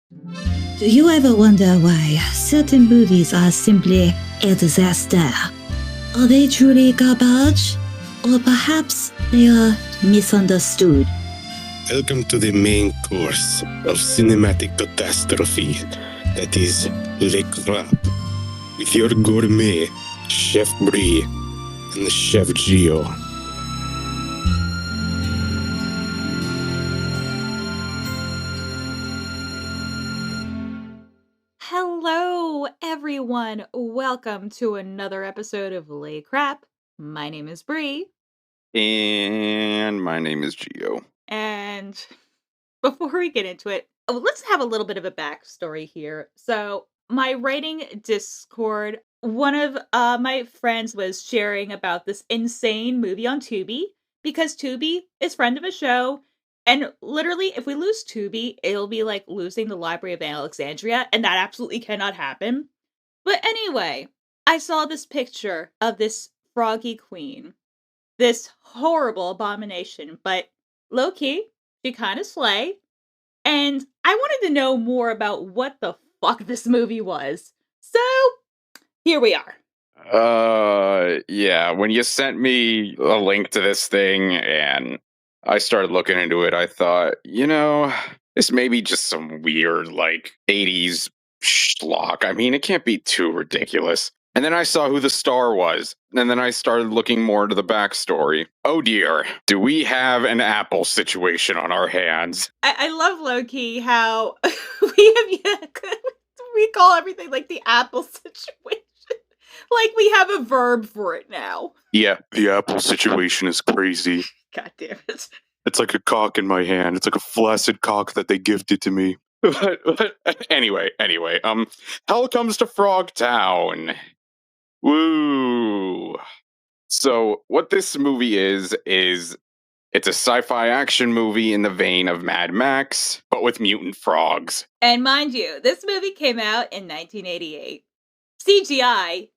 Do you ever wonder why certain movies are simply a disaster? Are they truly garbage? Or perhaps they are misunderstood? Welcome to the main course of cinematic catastrophe that is Le Crap with your gourmet Chef Bri and Chef Gio. Hello, everyone. Welcome to another episode of Lay Crap. My name is Bri. And my name is Gio. And before we get into it, let's have a little bit of a backstory here. So, my writing Discord, one of my friends was sharing about this insane movie on Tubi because Tubi is friend of a show. And literally, if we lose Tubi, it'll be like losing the Library of Alexandria, and that absolutely cannot happen. But anyway, I saw this picture of this froggy queen, this horrible abomination, but low-key, she kind of slay. And I wanted to know more about what the fuck this movie was. So, here we are. Yeah, when you sent me a link to this thing and I started looking into it, I thought, this may be just some weird, 80s schlock. I mean, it can't be too ridiculous. And then I saw who the star was, and then I started looking more into the backstory. Oh dear, do we have an Apple situation on our hands? I love low-key how we call everything like the Apple situation. Like we have a verb for it now. Yeah, the Apple situation is crazy. God damn it. It's like a cock in my hand. It's like a flaccid cock that they gifted to me. But anyway, hell comes to Frogtown. Woo! So what this movie is it's a sci-fi action movie in the vein of Mad Max, but with mutant frogs. And mind you, this movie came out in 1988. CGI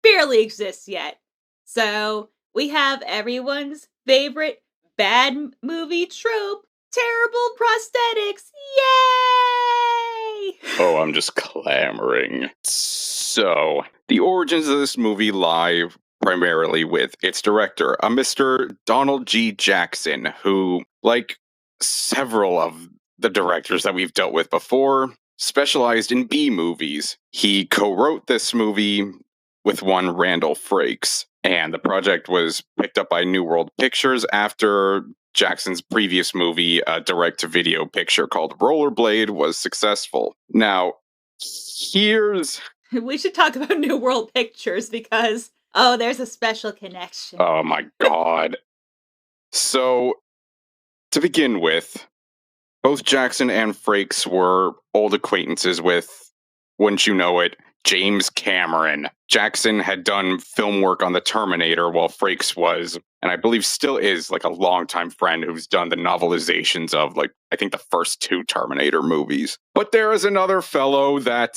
barely exists yet. So we have everyone's favorite bad movie trope, terrible prosthetics. Yay! Oh, I'm just clamoring. So, the origins of this movie lie primarily with its director, a Mr. Donald G. Jackson, who, like several of the directors that we've dealt with before, specialized in B movies. He co-wrote this movie with one Randall Frakes, and the project was picked up by New World Pictures after Jackson's previous movie, a direct-to-video picture called Rollerblade, was successful. Now, here's... We should talk about New World Pictures because, there's a special connection. Oh my god. So, to begin with, both Jackson and Frakes were old acquaintances with, wouldn't you know it, James Cameron. Jackson had done film work on The Terminator while Frakes was, and I believe still is, a longtime friend who's done the novelizations of, I think the first two Terminator movies. But there is another fellow that,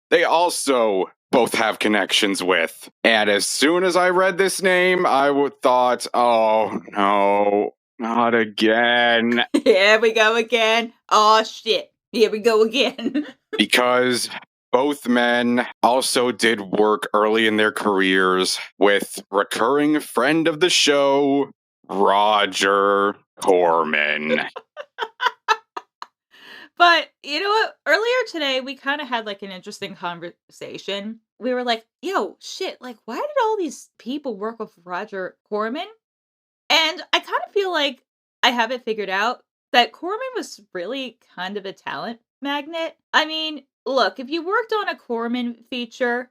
they also both have connections with. And as soon as I read this name, I thought, oh no, not again. Here we go again. Oh shit. Here we go again. Because both men also did work early in their careers with recurring friend of the show, Roger Corman. But you know what? Earlier today, we kind of had an interesting conversation. We were like, yo, shit, why did all these people work with Roger Corman? And I kind of feel like I have it figured out that Corman was really kind of a talent magnet. I mean, look, if you worked on a Corman feature,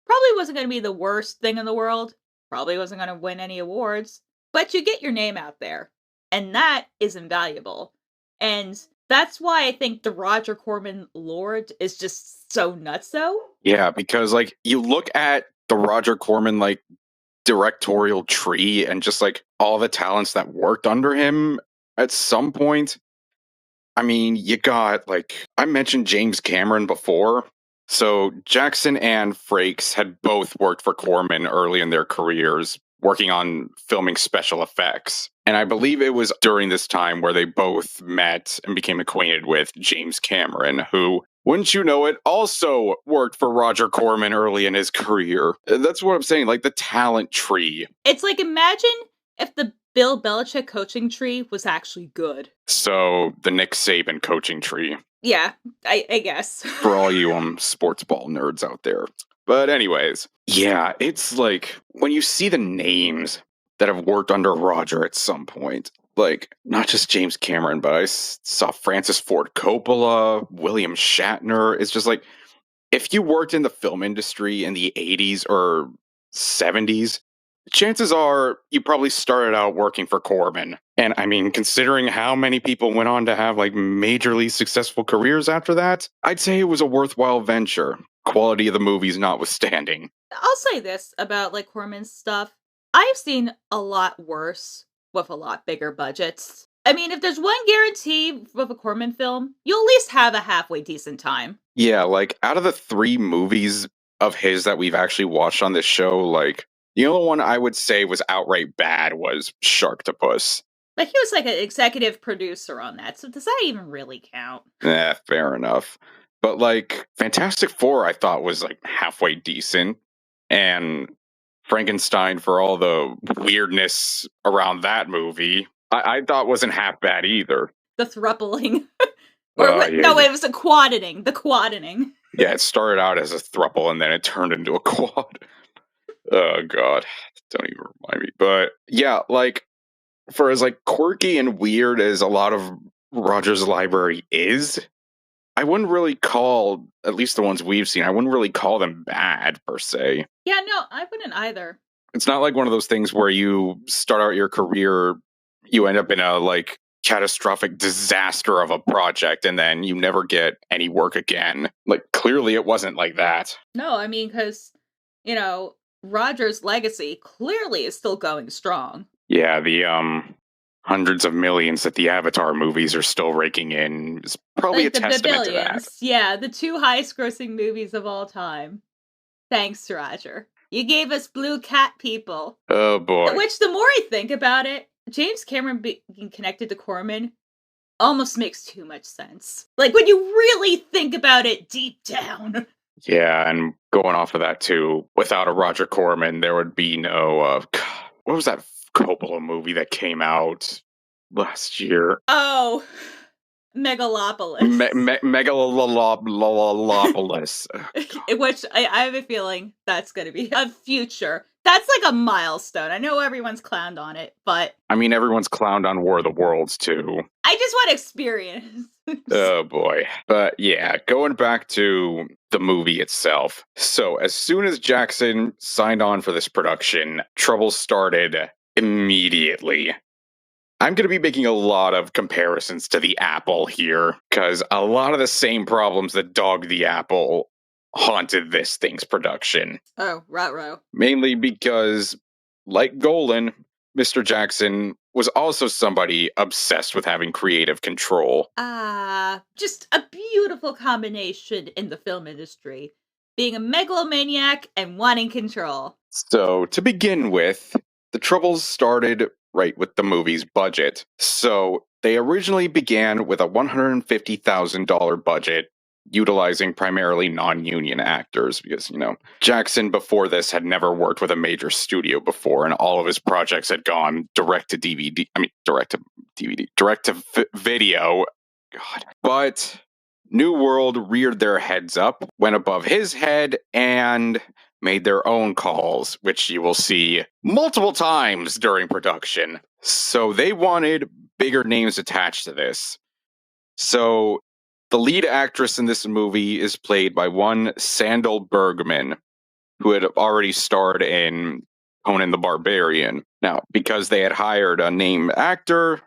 probably wasn't going to be the worst thing in the world. Probably wasn't going to win any awards. But you get your name out there. And that is invaluable. And that's why I think the Roger Corman lore is just so nutso. Yeah, because, you look at the Roger Corman, directorial tree and just, all the talents that worked under him at some point. I mean, you got, I mentioned James Cameron before. So Jackson and Frakes had both worked for Corman early in their careers, working on filming special effects. And I believe it was during this time where they both met and became acquainted with James Cameron, who, wouldn't you know it, also worked for Roger Corman early in his career. That's what I'm saying, like the talent tree. It's like, imagine if the Bill Belichick coaching tree was actually good. So the Nick Saban coaching tree. Yeah, I guess. For all you sports ball nerds out there. But anyways, yeah, it's like when you see the names that have worked under Roger at some point, like not just James Cameron, but I saw Francis Ford Coppola, William Shatner. It's just like, if you worked in the film industry in the 80s or 70s, chances are you probably started out working for Corman. And I mean, considering how many people went on to have like majorly successful careers after that, I'd say it was a worthwhile venture, quality of the movies notwithstanding. I'll say this about like Corman's stuff. I've seen a lot worse with a lot bigger budgets. I mean, if there's one guarantee with a Corman film, you'll at least have a halfway decent time. Yeah, like out of the 3 movies of his that we've actually watched on this show, like the only one I would say was outright bad was Sharktopus. But he was like an executive producer on that, so does that even really count? Fair enough. But like Fantastic Four, I thought was like halfway decent, and Frankenstein, for all the weirdness around that movie, I thought wasn't half bad either. The thruppling. Yeah. It was the quadening. The quadening. Yeah, it started out as a thruple and then it turned into a quad. Oh god, don't even remind me. But yeah, like for as like quirky and weird as a lot of Roger's library is, I wouldn't really call, at least the ones we've seen, I wouldn't really call them bad per se. Yeah, no, I wouldn't either. It's not like one of those things where you start out your career, you end up in a like catastrophic disaster of a project and then you never get any work again. Like clearly it wasn't like that. No, I mean, because, you know, Roger's legacy clearly is still going strong. Yeah, the hundreds of millions that the Avatar movies are still raking in is probably like a testament to that. Yeah, the 2 highest grossing movies of all time. Thanks, Roger. You gave us Blue Cat people. Oh boy. Which, the more I think about it, James Cameron being connected to Corman almost makes too much sense. Like, when you really think about it deep down. Yeah, and going off of that too, without a Roger Corman, there would be no, what was that Coppola movie that came out last year? Oh, Megalopolis. Megalopolis. Which I have a feeling that's going to be a future. That's like a milestone. I know everyone's clowned on it, but... I mean, everyone's clowned on War of the Worlds, too. I just want experience. Oh, boy. But yeah, going back to the movie itself. So, as soon as Jackson signed on for this production, trouble started immediately. I'm going to be making a lot of comparisons to the Apple here, because a lot of the same problems that dogged the Apple haunted this thing's production. Oh, ruh-roh. Mainly because, like Golan, Mr. Jackson was also somebody obsessed with having creative control. Just a beautiful combination in the film industry. Being a megalomaniac and wanting control. So, to begin with, the troubles started right with the movie's budget. So, they originally began with a $150,000 budget, utilizing primarily non-union actors because, Jackson before this had never worked with a major studio before, and all of his projects had gone direct to video. God. But New World reared their heads up, went above his head, and made their own calls, which you will see multiple times during production. So they wanted bigger names attached to this. So the lead actress in this movie is played by one Sandal Bergman, who had already starred in Conan the Barbarian. Now, because they had hired a named actress,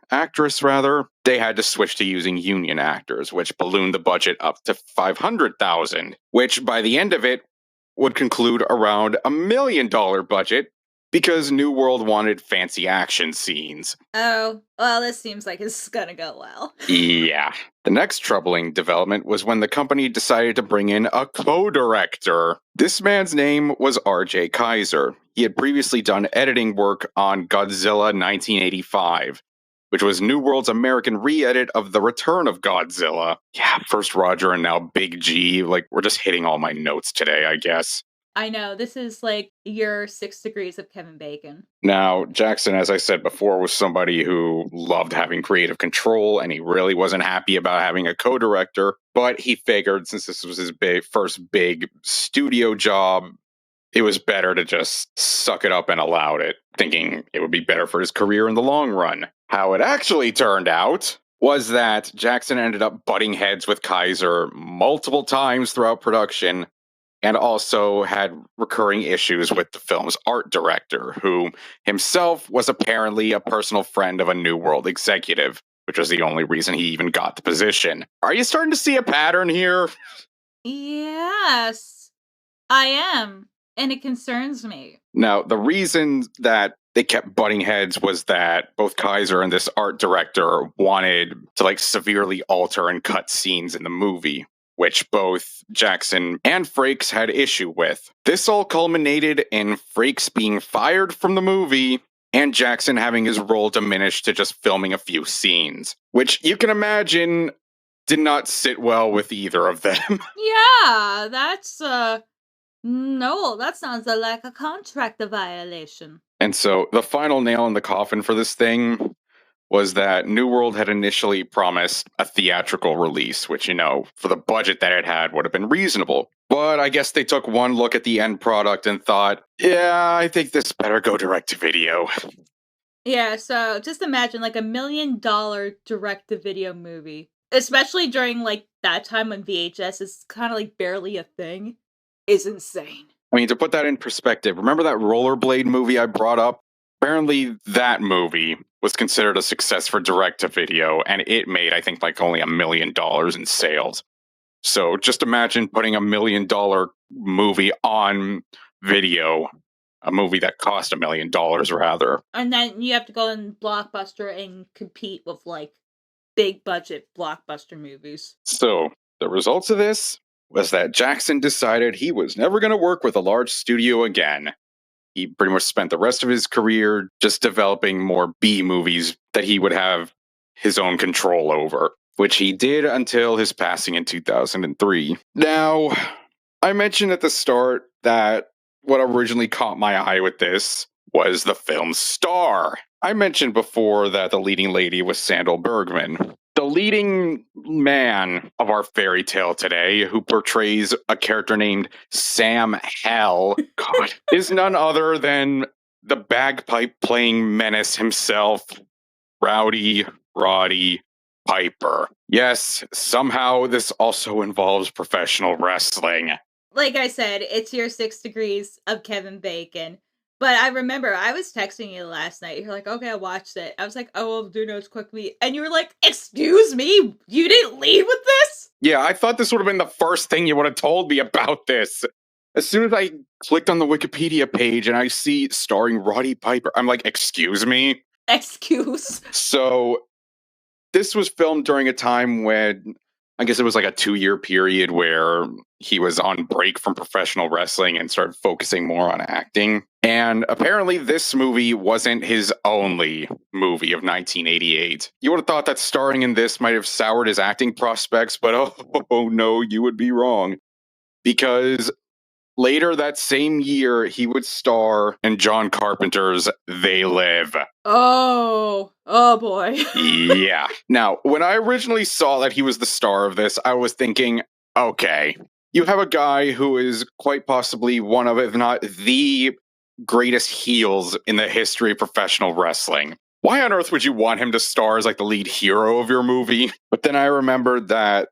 they had to switch to using union actors, which ballooned the budget up to $500,000, which by the end of it would conclude around $1 million budget because New World wanted fancy action scenes. Oh, well, this seems like it's gonna go well. Yeah. The next troubling development was when the company decided to bring in a co-director. This man's name was R.J. Kaiser. He had previously done editing work on Godzilla 1985, which was New World's American re-edit of The Return of Godzilla. Yeah, first Roger and now Big G. Like, we're just hitting all my notes today, I guess. I know, this is like your 6 degrees of Kevin Bacon. Now, Jackson, as I said before, was somebody who loved having creative control, and he really wasn't happy about having a co-director, but he figured since this was his first big studio job, it was better to just suck it up and allow it, thinking it would be better for his career in the long run. How it actually turned out was that Jackson ended up butting heads with Kaiser multiple times throughout production, and also had recurring issues with the film's art director, who himself was apparently a personal friend of a New World executive, which was the only reason he even got the position. Are you starting to see a pattern here? Yes, I am, and it concerns me. Now, the reason that they kept butting heads was that both Kaiser and this art director wanted to severely alter and cut scenes in the movie, which both Jackson and Frakes had issue with. This all culminated in Frakes being fired from the movie and Jackson having his role diminished to just filming a few scenes, which you can imagine did not sit well with either of them. Yeah, that's, no, that sounds like a contract violation. And so the final nail in the coffin for this thing was that New World had initially promised a theatrical release, which, for the budget that it had would have been reasonable. But I guess they took one look at the end product and thought, yeah, I think this better go direct to video. Yeah, so just imagine $1 million direct to video movie, especially during that time when VHS is kind of barely a thing, is insane. I mean, to put that in perspective, remember that Rollerblade movie I brought up? Apparently, that movie was considered a success for direct-to-video, and it made, I think, only $1 million in sales. So just imagine putting $1 million movie on video, a movie that cost $1 million, rather. And then you have to go in Blockbuster and compete with, big-budget Blockbuster movies. So, the results of this was that Jackson decided he was never going to work with a large studio again. He pretty much spent the rest of his career just developing more B movies that he would have his own control over, which he did until his passing in 2003. Now, I mentioned at the start that what originally caught my eye with this was the film's star. I mentioned before that the leading lady was Sandal Bergman. The leading man of our fairy tale today, who portrays a character named Sam Hell, God, is none other than the bagpipe-playing menace himself, Rowdy Roddy Piper. Yes, somehow this also involves professional wrestling. Like I said, it's your 6 degrees of Kevin Bacon. But I remember I was texting you last night. You're like, okay, I watched it. I was like, oh, I'll do notes quickly. And you were like, excuse me? You didn't lead with this? Yeah, I thought this would have been the first thing you would have told me about this. As soon as I clicked on the Wikipedia page and I see starring Roddy Piper, I'm like, excuse me? Excuse. So, this was filmed during a time when, I guess it was a 2-year period where he was on break from professional wrestling and started focusing more on acting. And apparently this movie wasn't his only movie of 1988. You would have thought that starring in this might have soured his acting prospects, but oh no, you would be wrong. Because later that same year, he would star in John Carpenter's They Live. Oh boy. Yeah. Now, when I originally saw that he was the star of this, I was thinking, okay, you have a guy who is quite possibly one of, if not the greatest heels in the history of professional wrestling. Why on earth would you want him to star as the lead hero of your movie? But then I remembered that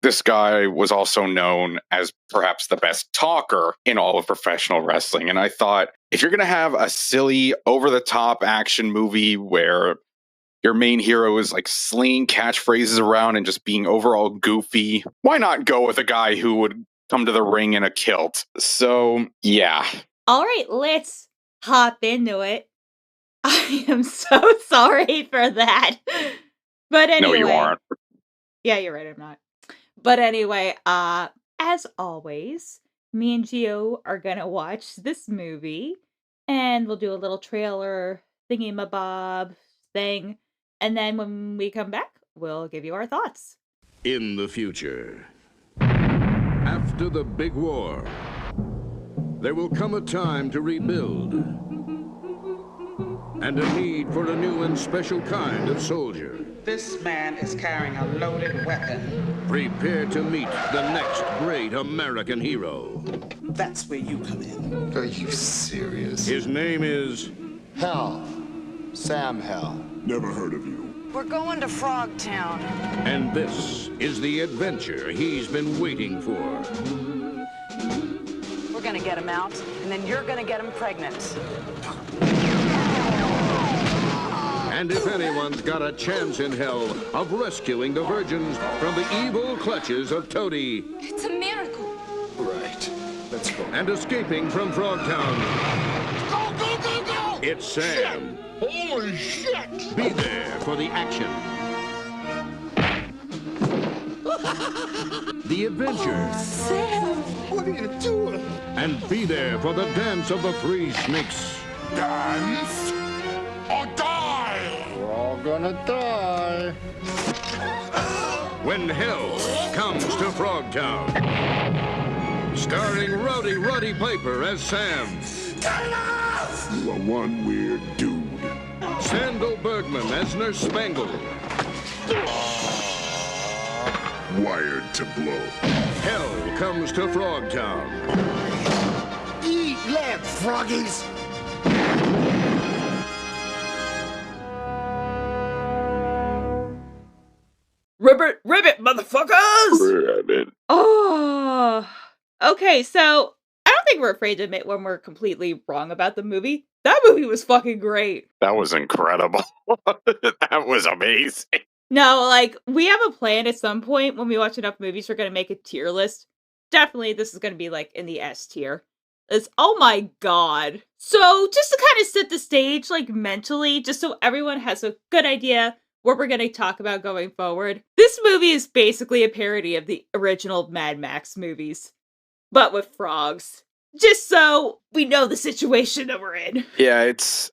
this guy was also known as perhaps the best talker in all of professional wrestling. And I thought, if you're going to have a silly, over-the-top action movie where your main hero is slinging catchphrases around and just being overall goofy, why not go with a guy who would come to the ring in a kilt? So, yeah. All right, let's hop into it. I am so sorry for that. But No, you anyway. aren't. Yeah, you're right, I'm not. But anyway, as always, me and Gio are gonna watch this movie and we'll do a little trailer thingy mabob thing. And then when we come back, we'll give you our thoughts. In the future, after the big war, there will come a time to rebuild and a need for a new and special kind of soldier. This man is carrying a loaded weapon. Prepare to meet the next great American hero. That's where you come in. Are you serious? His name is Hell. Sam Hell. Never heard of you. We're going to Frogtown. And this is the adventure he's been waiting for. We're gonna get him out, and then you're gonna get him pregnant. And if anyone's got a chance in hell of rescuing the virgins from the evil clutches of Toady It's a miracle. Right. Let's go. and escaping from Frogtown, Go, go, go, go! it's Sam. Holy shit! Be there for the action. The adventure. Sam! What are you doing? And be there for the dance of the three snakes. Dance or die! We're all gonna die. When hell comes to Frogtown. Starring Rowdy Piper as Sam. You are one weird dude. Sandal Bergman as Nurse Spangle. Wired to blow. Hell comes to Frogtown. Eat lead, froggies! Ribbit, motherfuckers! Rabbit. Oh, okay. So I don't think we're afraid to admit when we're completely wrong about the movie. That movie was fucking great. That was incredible. That was amazing. No, like we have a plan at some point when we watch enough movies, we're gonna make a tier list. Definitely, this is gonna be like in the S tier. It's oh my god. So just to kind of set the stage, like mentally, just so everyone has a good idea what we're gonna talk about going forward. This movie is basically a parody of the original Mad Max movies, but with frogs. Just so we know the situation that we're in. Yeah, it's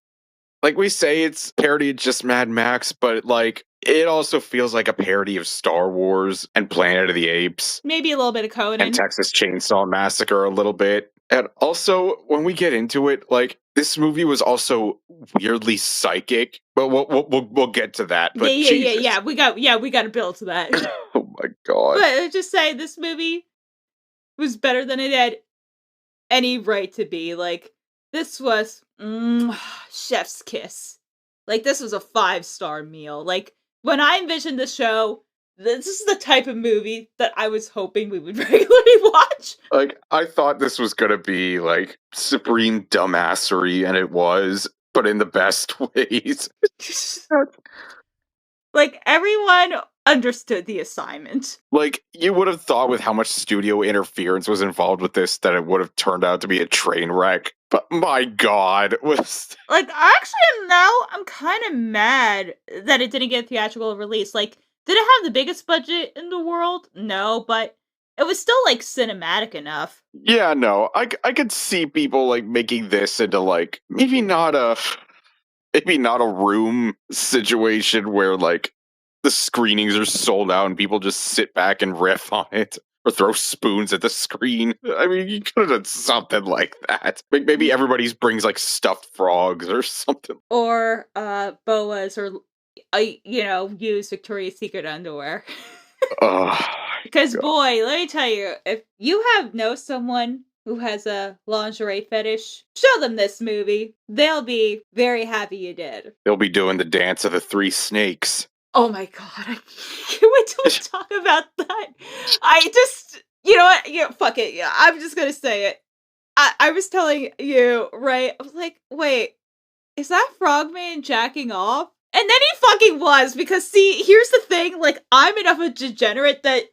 like we say it's parody of just Mad Max, but like it also feels like a parody of Star Wars and Planet of the Apes Maybe a little bit of Conan. and Texas Chainsaw Massacre a little bit. And also, when we get into it, like this movie was also weirdly psychic, but we'll get to that. But Yeah. We got to build to that. Oh my god! But I just say this movie was better than it had any right to be. Like this was chef's kiss. Like this was a 5-star meal. Like when I envisioned the show, this is the type of movie that I was hoping we would regularly watch. Like I thought this was gonna be like supreme dumbassery, and it was, but in the best ways. Like everyone understood the assignment. Like you would have thought with how much studio interference was involved with this that it would have turned out to be a train wreck. But my god, was Like actually now I'm kind of mad that it didn't get a theatrical release. Like did it have the biggest budget in the world? No, but it was still like cinematic enough. yeah, no, I could see people like making this into like maybe not a room situation where like the screenings are sold out and people just sit back and riff on it or throw spoons at the screen. I mean, you could have done something like that. Maybe everybody brings like stuffed frogs or something. Or boas or use Victoria's Secret underwear. Oh, Because boy, let me tell you, if you know someone who has a lingerie fetish, show them this movie. They'll be very happy you did. they'll be doing the dance of the three snakes. Oh my god, I can't wait till we talk about that. I just, you know what? Yeah, fuck it. Yeah, I'm just gonna say it. I was telling you, right? I was like, wait, is that Frogman jacking off? And then he fucking was, because see, here's the thing, like, I'm enough of a degenerate that,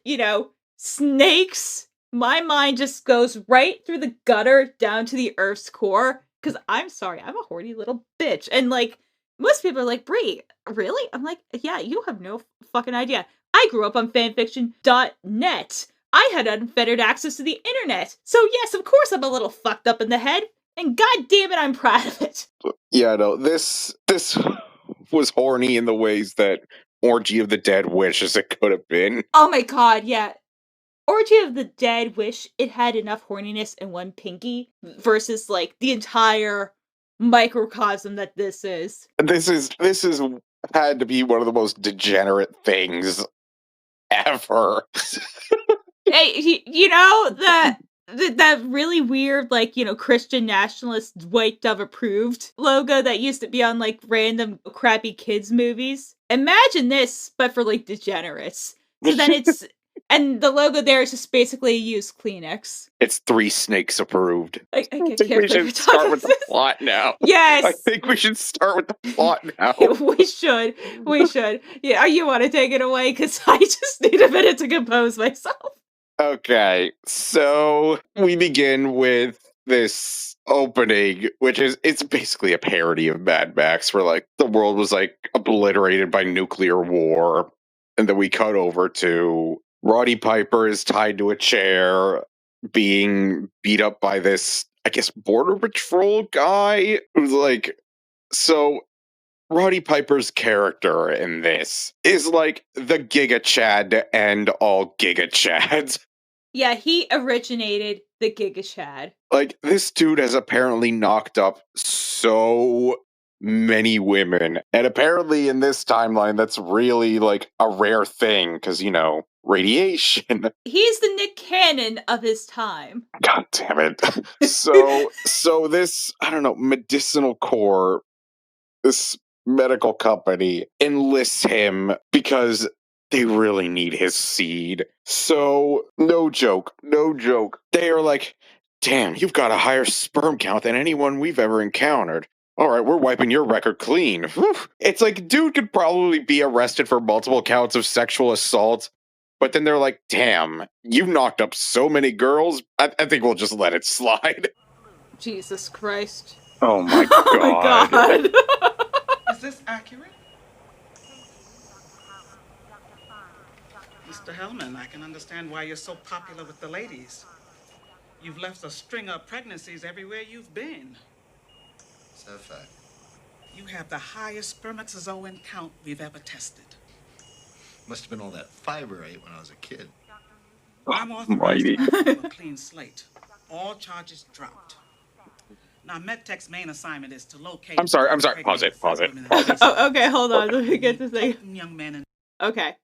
snakes, my mind just goes right through the gutter down to the Earth's core. Because I'm sorry, I'm a horny little bitch. And like, most people are like, Bri, really? I'm like, yeah, you have no fucking idea. I grew up on fanfiction.net. I had unfettered access to the internet. So yes, of course I'm a little fucked up in the head. And god damn it, I'm proud of it. Yeah, no, this was horny in the ways that Orgy of the Dead wishes it could have been. Oh my god, yeah. Orgy of the Dead wish it had enough horniness in one pinky versus like the entire microcosm that this is. This is had to be one of the most degenerate things ever. Hey, you know that really weird, like, you know, Christian nationalist White Dove approved logo that used to be on like random crappy kids movies? Imagine this, but for like degenerates. So then it's and the logo there is just basically a used Kleenex. It's Three Snakes approved. I think we should start with the plot now. Yes. I think we should start with the plot now. We should. Yeah, you want to take it away? Because I just need a minute to compose myself. Okay, so we begin with this opening, which is, it's basically a parody of Mad Max, where like the world was like obliterated by nuclear war. And then we cut over to Roddy Piper is tied to a chair, being beat up by this, I guess, Border Patrol guy who's like, so Roddy Piper's character in this is like the Giga Chad to end all Giga Chads. Yeah, he originated the Giga Chad. Like, this dude has apparently knocked up so many women. And apparently in this timeline, that's really like a rare thing because, you know, radiation. He's the Nick Cannon of his time. God damn it. So this, I don't know, medicinal corps, this medical company enlists him because they really need his seed. So, no joke. They are like, damn, you've got a higher sperm count than anyone we've ever encountered. All right, we're wiping your record clean. Whew. It's like, dude could probably be arrested for multiple counts of sexual assault. But then they're like, damn, you've knocked up so many girls. I think we'll just let it slide. Jesus Christ. Oh my god. Oh my god. Is this accurate? Mr. Hellman, I can understand why you're so popular with the ladies. You've left a string of pregnancies everywhere you've been. Is that a fact? You have the highest spermatozoan count we've ever tested. Must have been all that fiber I ate when I was a kid. I'm authorized to have a clean slate. All charges dropped. Now, MedTech's main assignment is to locate... I'm sorry. Pause it. Oh, okay, hold on. Let me get this thing. Young men and... Okay.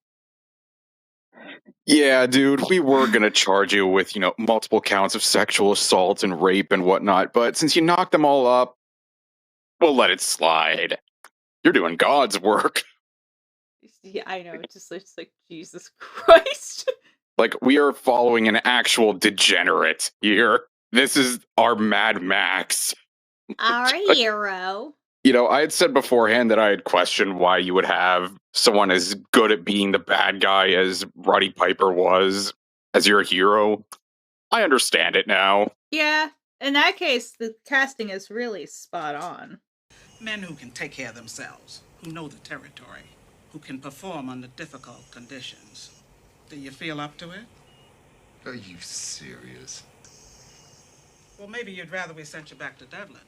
Yeah, dude, we were gonna charge you with, you know, multiple counts of sexual assault and rape and whatnot, but since you knocked them all up, we'll let it slide. You're doing God's work. Yeah, I know. It's like, Jesus Christ. Like, we are following an actual degenerate here. This is our Mad Max. Our hero. You know, I had said beforehand that I had questioned why you would have someone as good at being the bad guy as Roddy Piper was as your hero. I understand it now. Yeah, in that case, the casting is really spot on. Men who can take care of themselves, who know the territory, who can perform under difficult conditions. Do you feel up to it? Are you serious? Well, maybe you'd rather we sent you back to Devlin.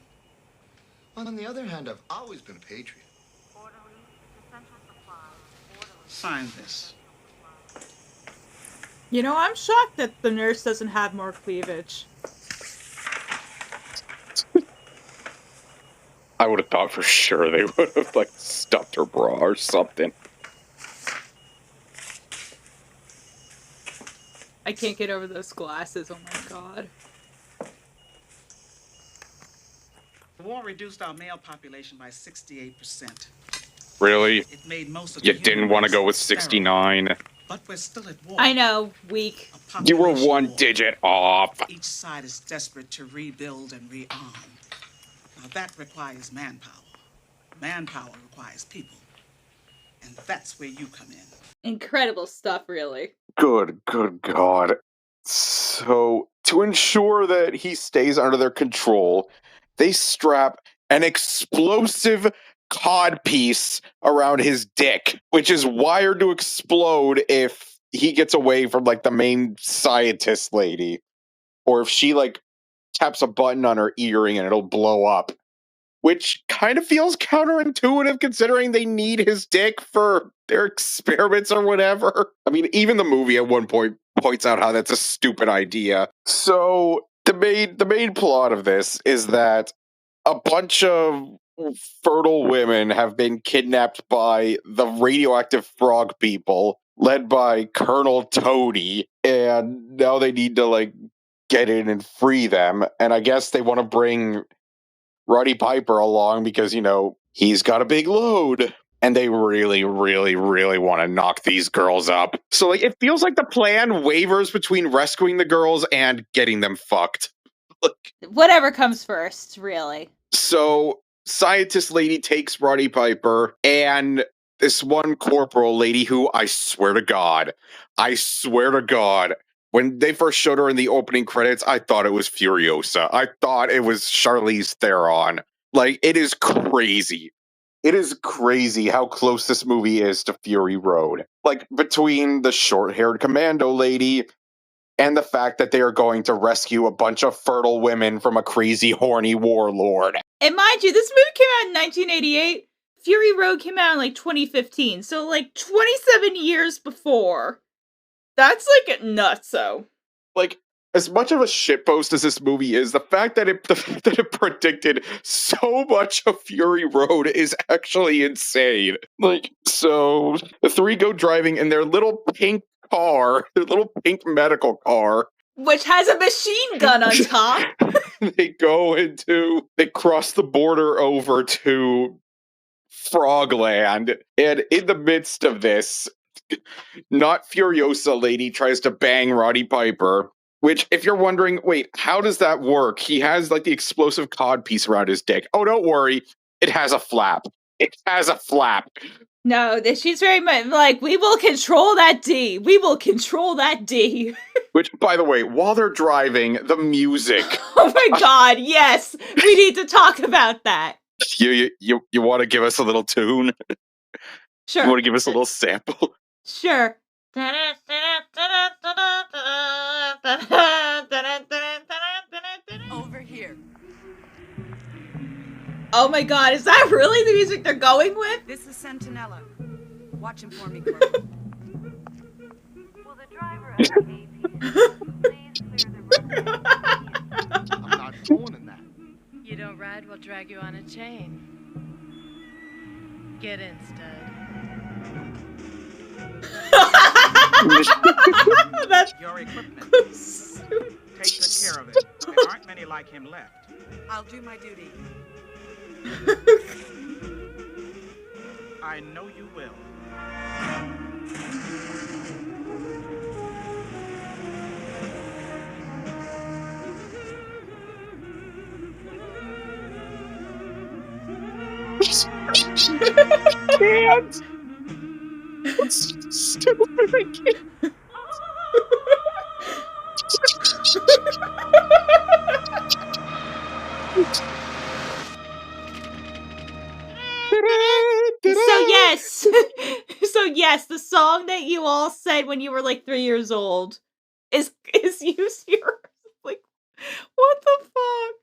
On the other hand, I've always been a patriot. Sign this. You know, I'm shocked that the nurse doesn't have more cleavage. I would have thought for sure they would have, like, stuffed her bra or something. I can't get over those glasses, oh my god. The war reduced our male population by 68%. Really? It made most of You the didn't human want to race go with sterile. 69. But we're still at war. I know, weak. A You were population one war. digit off. Each side is desperate to rebuild and rearm. Now that requires manpower. Manpower requires people. And that's where you come in. Incredible stuff, really. Good God. So, to ensure that he stays under their control, they strap an explosive codpiece around his dick, which is wired to explode if he gets away from like the main scientist lady, or if she like taps a button on her earring and it'll blow up, which kind of feels counterintuitive considering they need his dick for their experiments or whatever. I mean, even the movie at one point points out how that's a stupid idea. So the main plot of this is that a bunch of fertile women have been kidnapped by the radioactive frog people led by Colonel Toady, and now they need to like get in and free them. And I guess they want to bring Roddy Piper along because, you know, he's got a big load. And they really, really, really want to knock these girls up. So, like, it feels like the plan wavers between rescuing the girls and getting them fucked. Whatever comes first, really. So, scientist lady takes Roddy Piper and this one corporal lady who, I swear to God, when they first showed her in the opening credits, I thought it was Furiosa. I thought it was Charlize Theron. Like, it is crazy. It is crazy how close this movie is to Fury Road. Like, between the short-haired commando lady and the fact that they are going to rescue a bunch of fertile women from a crazy, horny warlord. And mind you, this movie came out in 1988. Fury Road came out in, like, 2015. So, like, 27 years before. That's, like, nutso. Like, as much of a shitpost as this movie is, the fact that it predicted so much of Fury Road is actually insane. Like, so the three go driving in their little pink car, their little pink medical car. Which has a machine gun on top. They cross the border over to Frogland, and in the midst of this, not Furiosa lady tries to bang Roddy Piper. Which, if you're wondering, wait, how does that work? He has, like, the explosive cod piece around his dick. Oh, don't worry. It has a flap. It has a flap. No, she's very much like, we will control that D. We will control that D. Which, by the way, while they're driving, the music. Oh my God, yes. We need to talk about that. You want to give us a little tune? Sure. You want to give us a little sample? Sure. Over here. Oh my God, is that really the music they're going with? This is Sentinella. Watch him for me, girl. Will the driver of the APC please clear the road? I'm not going in that. You don't ride, we'll drag you on a chain. Get in, stud. That's Your equipment. Take good care of it. There aren't many like him left. I'll do my duty. I know you will. Can't. It's stupid. I can't. So yes, the song that you all said when you were like 3 years old is used here. Like, what the fuck?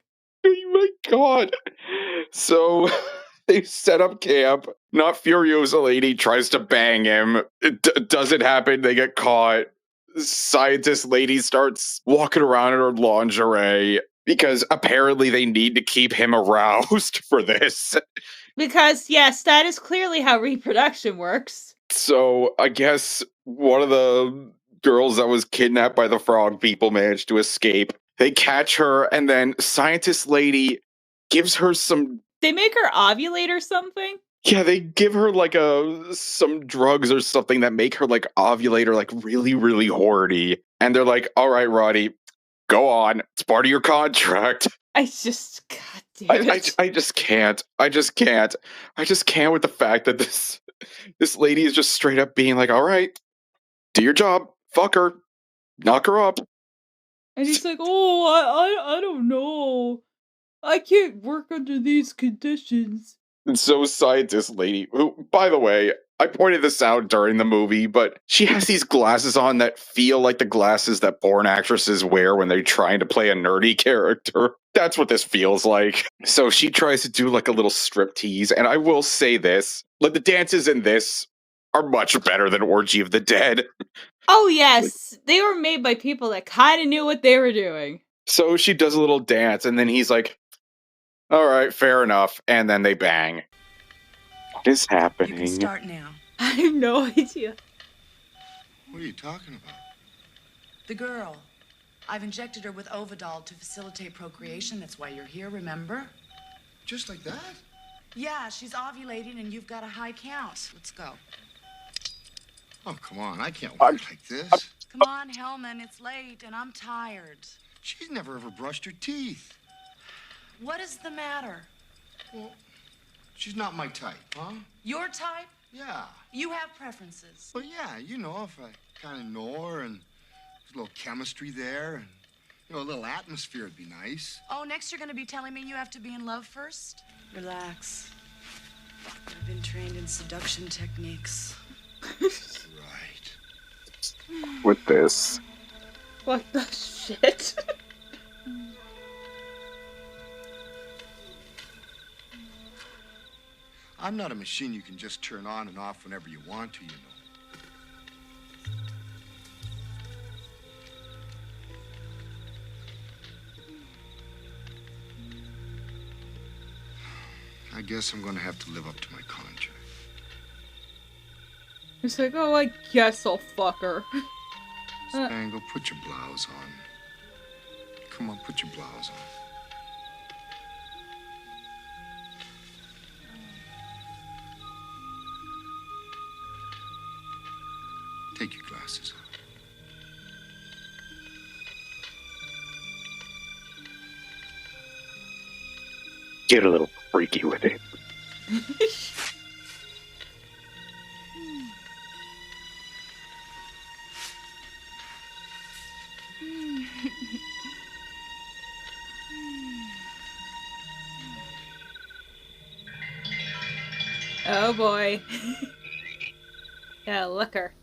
Oh my God. So they set up camp. Not Furiosa lady tries to bang him. It doesn't happen. They get caught. Scientist lady starts walking around in her lingerie because apparently they need to keep him aroused for this. Because yes, that is clearly how reproduction works. So I guess one of the girls that was kidnapped by the frog people managed to escape. They catch her, and then scientist lady gives her some. They make her ovulate or something? Yeah, they give her like some drugs or something that make her like ovulate or like really, really horny. And they're like, all right, Roddy, go on. It's part of your contract. God damn it. I just can't. I just can't with the fact that this lady is just straight up being like, all right, do your job. Fuck her. Knock her up. And he's like, oh, I don't know. I can't work under these conditions. And so scientist lady, who, by the way, I pointed this out during the movie, but she has these glasses on that feel like the glasses that porn actresses wear when they're trying to play a nerdy character. That's what this feels like. So she tries to do like a little strip tease, and I will say this, like the dances in this are much better than Orgy of the Dead. Oh, yes. They were made by people that kind of knew what they were doing. So she does a little dance, and then he's like, all right, fair enough. And then they bang. What is happening? You can start now. I have no idea. What are you talking about? The girl. I've injected her with Ovidol to facilitate procreation. That's why you're here, remember? Just like that? Yeah, she's ovulating and you've got a high count. Let's go. Oh, come on. I can't work like this. Come on, Hellman, it's late and I'm tired. She's never ever brushed her teeth. What is the matter? Well, she's not my type, huh? Your type? Yeah. You have preferences. Well, yeah, you know, if I kind of know her and there's a little chemistry there and, you know, a little atmosphere would be nice. Oh, next you're going to be telling me you have to be in love first? Relax. I've been trained in seduction techniques. Right. With this. What the shit? I'm not a machine you can just turn on and off whenever you want to, you know. I guess I'm gonna have to live up to my contract. It's like, oh, I guess I'll fuck her. Spangle, put your blouse on. Come on, put your blouse on. Take your glasses off. Get a little freaky with it. Oh boy. Yeah, look her.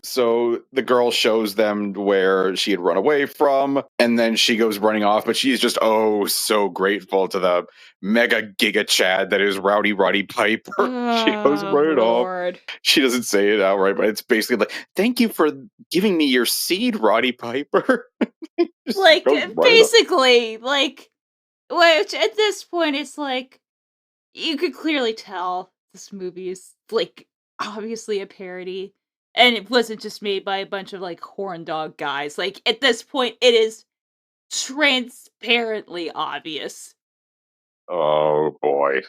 So the girl shows them where she had run away from, and then she goes running off, but she's just so grateful to the mega giga Chad that is Rowdy Roddy Piper. She goes running off. She doesn't say it outright, but it's basically like, thank you for giving me your seed, Roddy Piper. Like, basically, like, which at this point, it's like, you could clearly tell this movie is, like, obviously a parody. And it wasn't just made by a bunch of, like, horn dog guys. Like, at this point, it is transparently obvious. Oh, boy.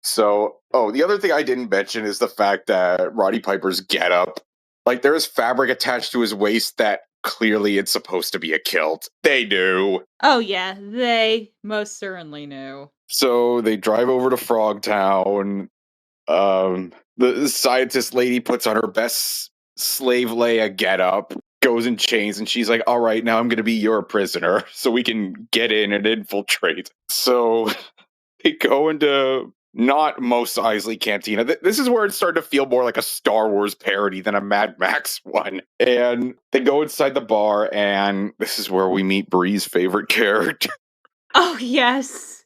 So, the other thing I didn't mention is the fact that Roddy Piper's getup, like, there is fabric attached to his waist that clearly it's supposed to be a kilt. They knew. Oh, yeah, they most certainly knew. So, they drive over to Frogtown. The scientist lady puts on her best slave Leia getup, goes in chains, and she's like, all right, now I'm going to be your prisoner so we can get in and infiltrate. So they go into not Mos Eisley Cantina. This is where it started to feel more like a Star Wars parody than a Mad Max one. And they go inside the bar, and this is where we meet Bri's favorite character. Oh, yes.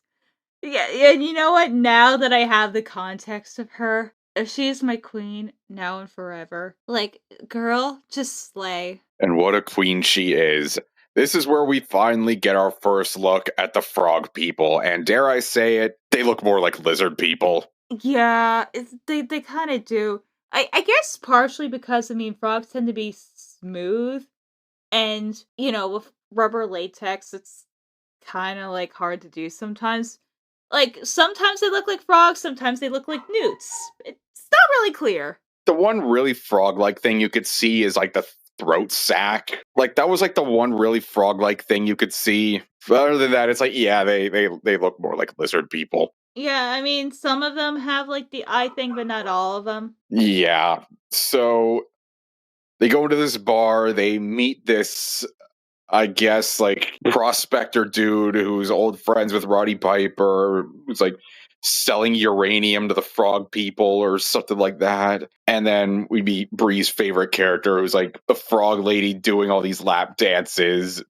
Yeah, and you know what? Now that I have the context of her, she is my queen now and forever. Like, girl, just slay. And what a queen she is. This is where we finally get our first look at the frog people, and dare I say it, they look more like lizard people. Yeah, they kind of do. I guess partially because, I mean, frogs tend to be smooth, and, you know, with rubber latex, it's kind of, like, hard to do sometimes. Like, sometimes they look like frogs, sometimes they look like newts. It's not really clear. The one really frog-like thing you could see is, like, the throat sack. Like, that was, like, the one really frog-like thing you could see. But other than that, it's like, yeah, they look more like lizard people. Yeah, I mean, some of them have, like, the eye thing, but not all of them. Yeah. So, they go into this bar, they meet this I guess, like, prospector dude who's old friends with Roddy Piper, who's like selling uranium to the frog people or something like that. And then we meet Bri's favorite character, who's like the frog lady doing all these lap dances.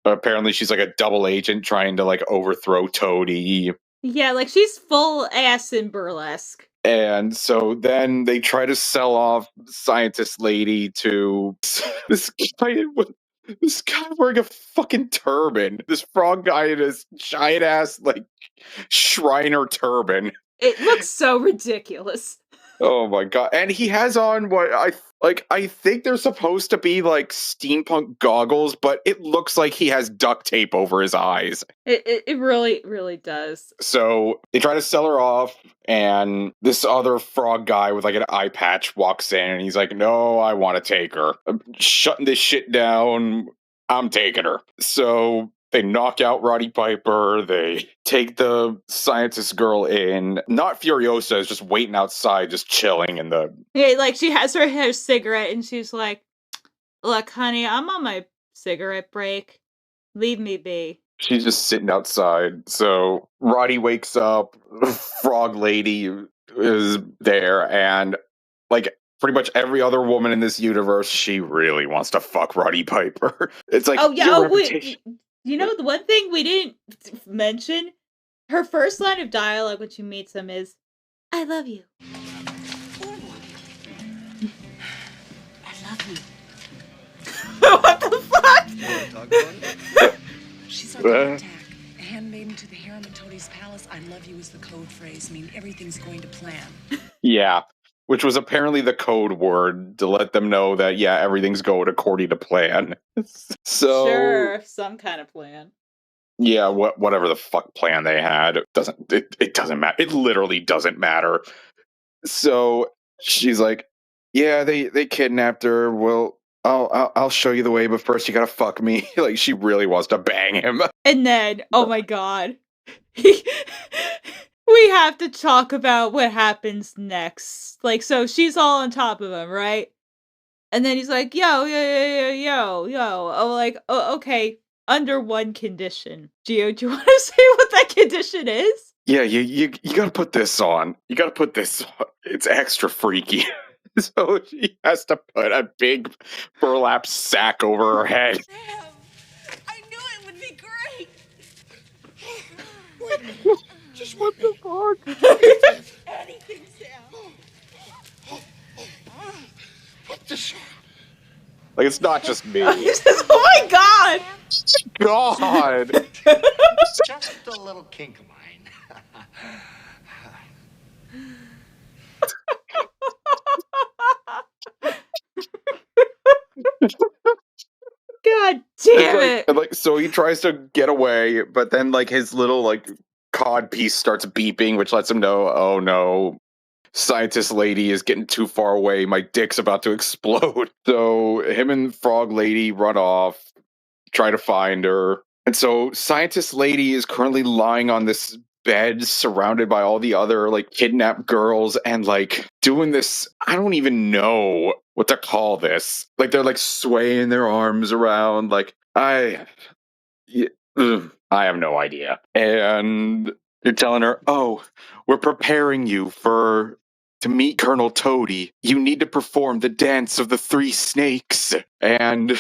Apparently, she's like a double agent trying to like overthrow Toady. Yeah, like she's full ass in burlesque. And so then they try to sell off scientist lady to this guy this guy wearing a fucking turban. This frog guy in his giant ass like Shriner turban. It looks so ridiculous. Oh my god. And he has on what I think they're supposed to be like steampunk goggles, but it looks like he has duct tape over his eyes. It really, really does. So they try to sell her off, and this other frog guy with like an eye patch walks in, and he's like, "No, I want to take her. I'm shutting this shit down. I'm taking her." So they knock out Roddy Piper. They take the scientist girl in. Not Furiosa is just waiting outside, just chilling in the... Yeah, like she has her cigarette and she's like, "Look, honey, I'm on my cigarette break. Leave me be." She's just sitting outside. So Roddy wakes up. Frog lady is there, and like pretty much every other woman in this universe, she really wants to fuck Roddy Piper. It's like, oh yeah, your wait, you know the one thing we didn't mention? Her first line of dialogue when she meets him is, "I love you." I love you. What the fuck? She's under attack. A handmaiden to the harem in Toadie's palace. I love you is the code phrase. I mean, everything's going to plan. Yeah, which was apparently the code word to let them know that, yeah, everything's going according to plan. So Sure, some kind of plan. yeah, whatever the fuck plan they had, it doesn't matter. It literally doesn't matter. So she's like, "Yeah, they kidnapped her. Well, I'll show you the way, but first you gotta fuck me." Like, she really wants to bang him. And then, oh my god, we have to talk about what happens next. Like, so she's all on top of him, right? And then he's like, "Yo, yo." Oh, like, oh, okay. Under one condition. Gio, do you want to say what that condition is? Yeah, you gotta put this on. You gotta put this on. It's extra freaky. So she has to put a big burlap sack over her head. Sam, I knew it would be great. Wait a minute. Just what the fuck? Anything, Sam. Put this on. Like, it's not just me. Oh my god! God! Just a little kink of mine. God damn it! And, like, so he tries to get away, but then like his little like cod piece starts beeping, which lets him know, oh no, scientist lady is getting too far away. My dick's about to explode. So him and frog lady run off, try to find her. And so scientist lady is currently lying on this bed surrounded by all the other like kidnapped girls and like doing this, I don't even know what to call this. Like, they're like swaying their arms around like, I have no idea. And they're telling her, "Oh, we're preparing you to meet Colonel Toady. You need to perform the dance of the three snakes, and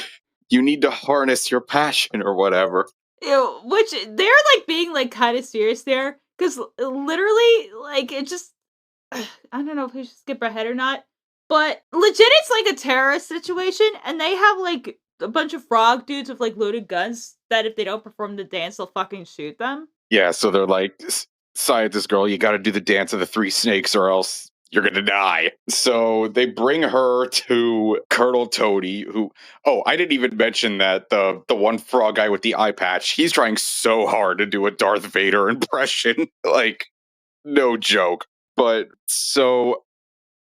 you need to harness your passion," or whatever. Ew, which they're like being like kind of serious there, because literally, like, it just, I don't know if we should skip ahead or not, but legit, it's like a terrorist situation, and they have like a bunch of frog dudes with like loaded guns that if they don't perform the dance, they'll fucking shoot them. Yeah, so they're like, "Scientist girl, you got to do the dance of the three snakes, or else you're gonna die." So they bring her to Colonel Toady, who, oh, I didn't even mention that the one frog guy with the eye patch, he's trying so hard to do a Darth Vader impression. Like, no joke. But so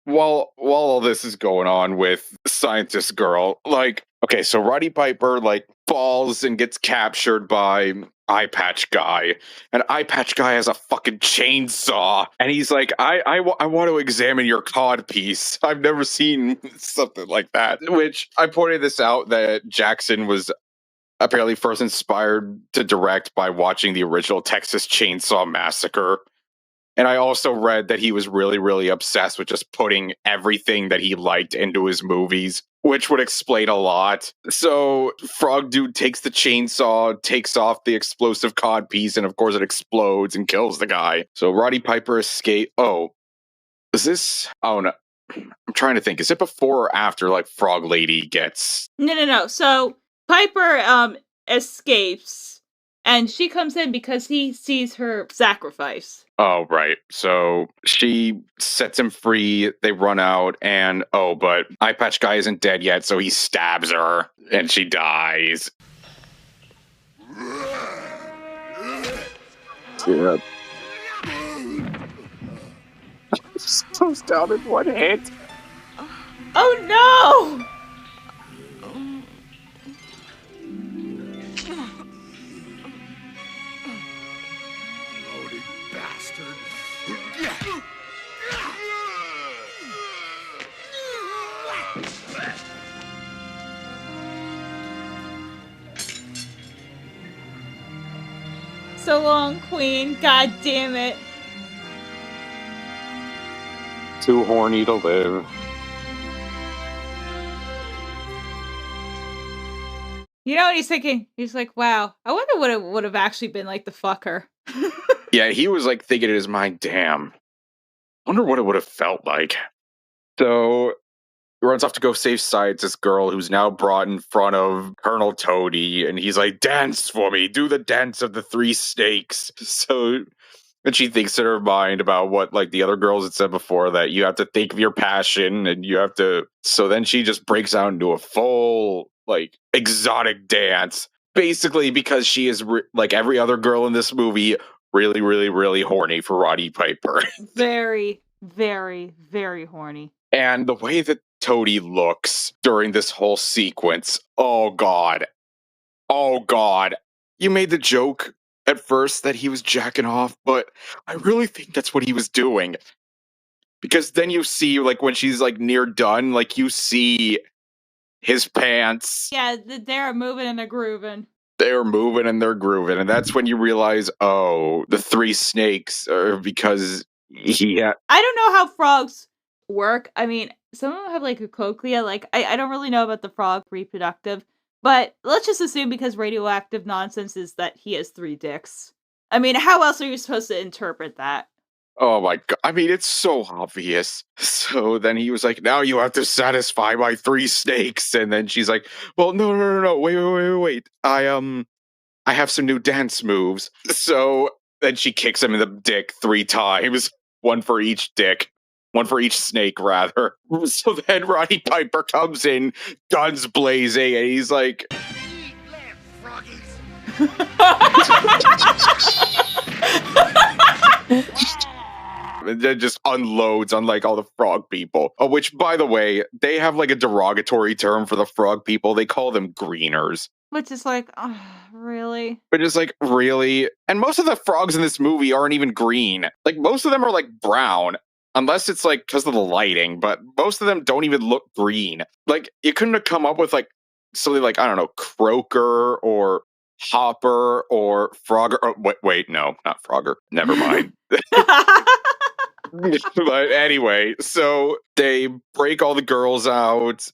while all this is going on with scientist girl, like, okay, so Roddy Piper like falls and gets captured by eye patch guy, and eye patch guy has a fucking chainsaw, and he's like, I want to examine your cod piece. I've never seen something like that. Which I pointed this out that Jackson was apparently first inspired to direct by watching the original Texas Chainsaw Massacre. And I also read that he was really, really obsessed with just putting everything that he liked into his movies, which would explain a lot. So Frog Dude takes the chainsaw, takes off the explosive cod piece, and of course it explodes and kills the guy. So Roddy Piper escapes. Oh, is this? Oh no. I'm trying to think. Is it before or after like Frog Lady gets? No. So Piper escapes, and she comes in because he sees her sacrifice. Oh, right. So she sets him free. They run out, and but Eye Patch Guy isn't dead yet, so he stabs her, and she dies. Yeah. Goes down in one hit. Oh no! Loaded bastard. So long, Queen. God damn it. Too horny to live. You know what he's thinking? He's like, wow, I wonder what it would have actually been like to fuck her. Yeah, he was like thinking in his mind, damn, wonder what it would have felt like. So he runs off to go save Sides, this girl who's now brought in front of Colonel Toady, and he's like, dance for me, do the dance of the 3 snakes. So, and she thinks in her mind about what like the other girls had said before, that you have to think of your passion and you have to. So then she just breaks out into a full like exotic dance, basically because she is like every other girl in this movie, really, really, really horny for Roddy Piper. Very, very, very horny. And the way that Toady looks during this whole sequence, oh god. You made the joke at first that he was jacking off, but I really think that's what he was doing. Because then you see, like, when she's, like, near done, like, you see his pants. Yeah, they're moving and they're grooving. They're moving and they're grooving. And that's when you realize, oh, the 3 snakes are because he had... I don't know how frogs work. I mean, some of them have, like, a cochlea. Like, I don't really know about the frog reproductive. But let's just assume because radioactive nonsense is that he has 3 dicks. I mean, how else are you supposed to interpret that? Oh my god. I mean, it's so obvious. So then he was like, now you have to satisfy my 3 snakes. And then she's like, well, no. Wait. I have some new dance moves. So then she kicks him in the dick 3 times. 1 for each dick. 1 for each snake, rather. So then Roddy Piper comes in, guns blazing, and he's like... Eat land, froggies. And then just unloads on like all the frog people. Which, by the way, they have like a derogatory term for the frog people. They call them greeners. Which is like, oh, really? But it's like, really? And most of the frogs in this movie aren't even green. Like, most of them are like brown. Unless it's like because of the lighting, but most of them don't even look green. Like, you couldn't have come up with like something like, I don't know, Croaker or Hopper or Frogger. Oh, wait, no, not Frogger. Never mind. But anyway, so they break all the girls out.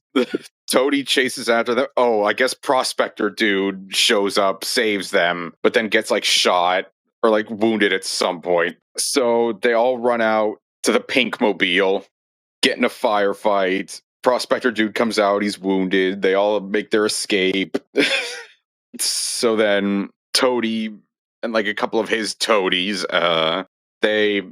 Toady chases after them. Oh, I guess Prospector Dude shows up, saves them, but then gets like shot or like wounded at some point. So they all run out to the Pink Mobile, get in a firefight. Prospector Dude comes out, he's wounded. They all make their escape. So then Toady and like a couple of his toadies, they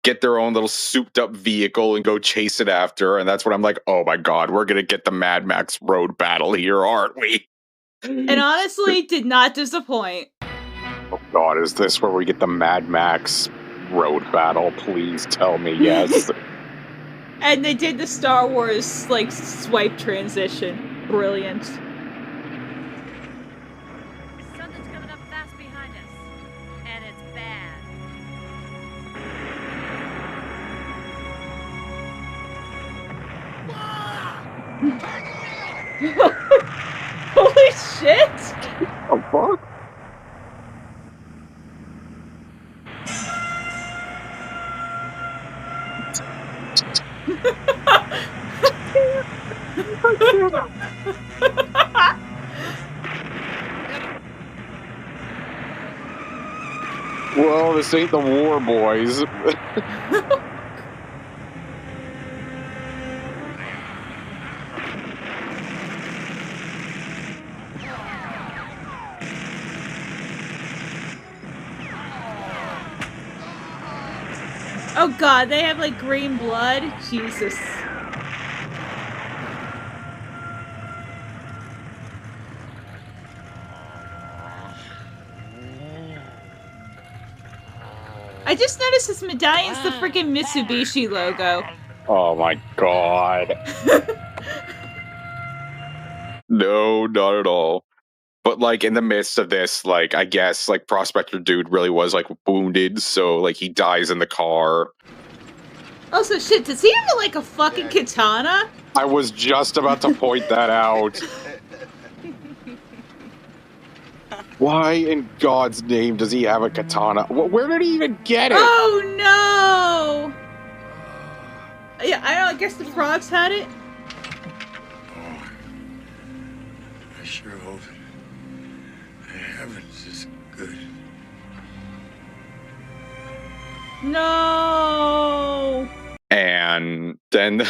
get their own little souped up vehicle and go chase it after. And that's when I'm like, oh my god, we're gonna get the Mad Max road battle here, aren't we? And honestly, did not disappoint. Oh god, is this where we get the Mad Max road battle? Please tell me yes. And they did the Star Wars, like, swipe transition. Brilliant. Something's coming up fast behind us. And it's bad. Holy shit! Well, this ain't the war, boys. Oh god, they have like green blood? Jesus. I just noticed his medallion's the freaking Mitsubishi logo. Oh my god. No, not at all. But like in the midst of this, like I guess like Prospector Dude really was like wounded, so like he dies in the car. Also, shit, does he have like a fucking katana? I was just about to point that out. Why in God's name does he have a katana? Where did he even get it? Oh no! Yeah, I guess the frogs had it. I sure hope the heavens is good. No! And then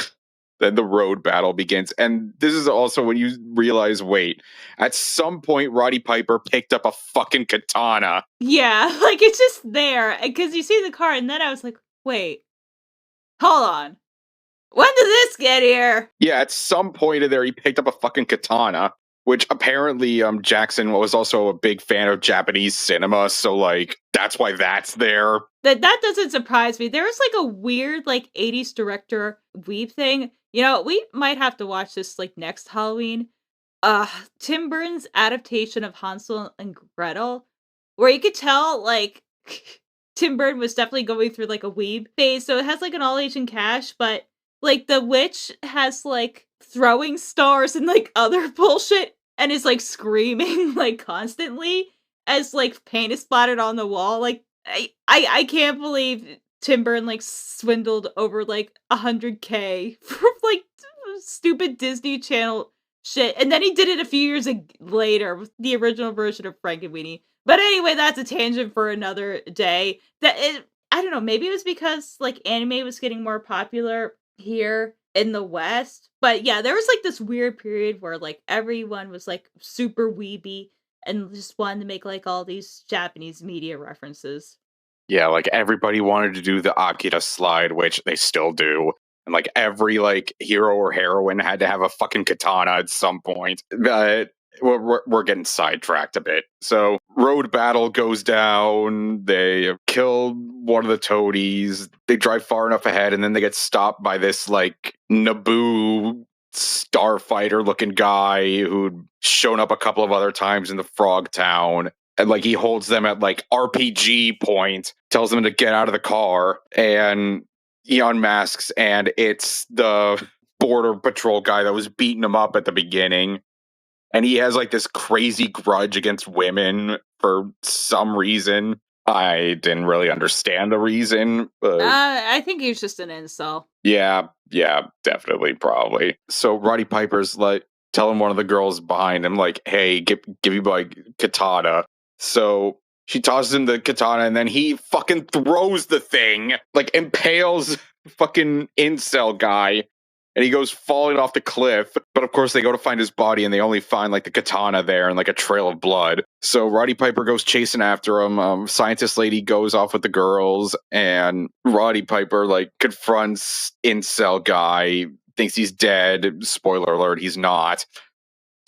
the road battle begins. And this is also when you realize, wait, at some point Roddy Piper picked up a fucking katana. Yeah, like it's just there. Because you see the car, and then I was like, wait, hold on. When did this get here? Yeah, at some point in there he picked up a fucking katana. Which apparently Jackson was also a big fan of Japanese cinema, so like that's why that's there. That doesn't surprise me. There was like a weird like 80s director weeb thing. You know, we might have to watch this like next Halloween. Tim Burton's adaptation of Hansel and Gretel, where you could tell like Tim Burton was definitely going through like a weeb phase. So it has like an all Asian cast, but like the witch has like throwing stars and like other bullshit and is like screaming like constantly as like paint is splattered on the wall. Like I can't believe Tim Burton like swindled over like 100K for like stupid Disney Channel shit, and then he did it a few years later with the original version of Frankenweenie. But anyway, that's a tangent for another day. I don't know, maybe it was because like anime was getting more popular here in the West. But yeah, there was like this weird period where like everyone was like super weeby and just wanted to make like all these Japanese media references. Yeah, like everybody wanted to do the Akira slide, which they still do. And like every like hero or heroine had to have a fucking katana at some point. But we're getting sidetracked a bit. So road battle goes down. They kill one of the toadies. They drive far enough ahead, and then they get stopped by this like Naboo starfighter looking guy who'd shown up a couple of other times in the Frogtown. And like he holds them at like RPG point, tells them to get out of the car, and he unmasks, and it's the border patrol guy that was beating him up at the beginning. And he has like this crazy grudge against women for some reason. I didn't really understand the reason. But I think he was just an incel. Yeah, definitely, probably. So Roddy Piper's like telling one of the girls behind him, like, hey, give me my katana. So she tosses him the katana, and then he fucking throws the thing, like impales fucking incel guy. And he goes falling off the cliff. But of course, they go to find his body, and they only find like the katana there and like a trail of blood. So Roddy Piper goes chasing after him. Scientist lady goes off with the girls, and Roddy Piper like confronts incel guy, thinks he's dead. Spoiler alert, he's not.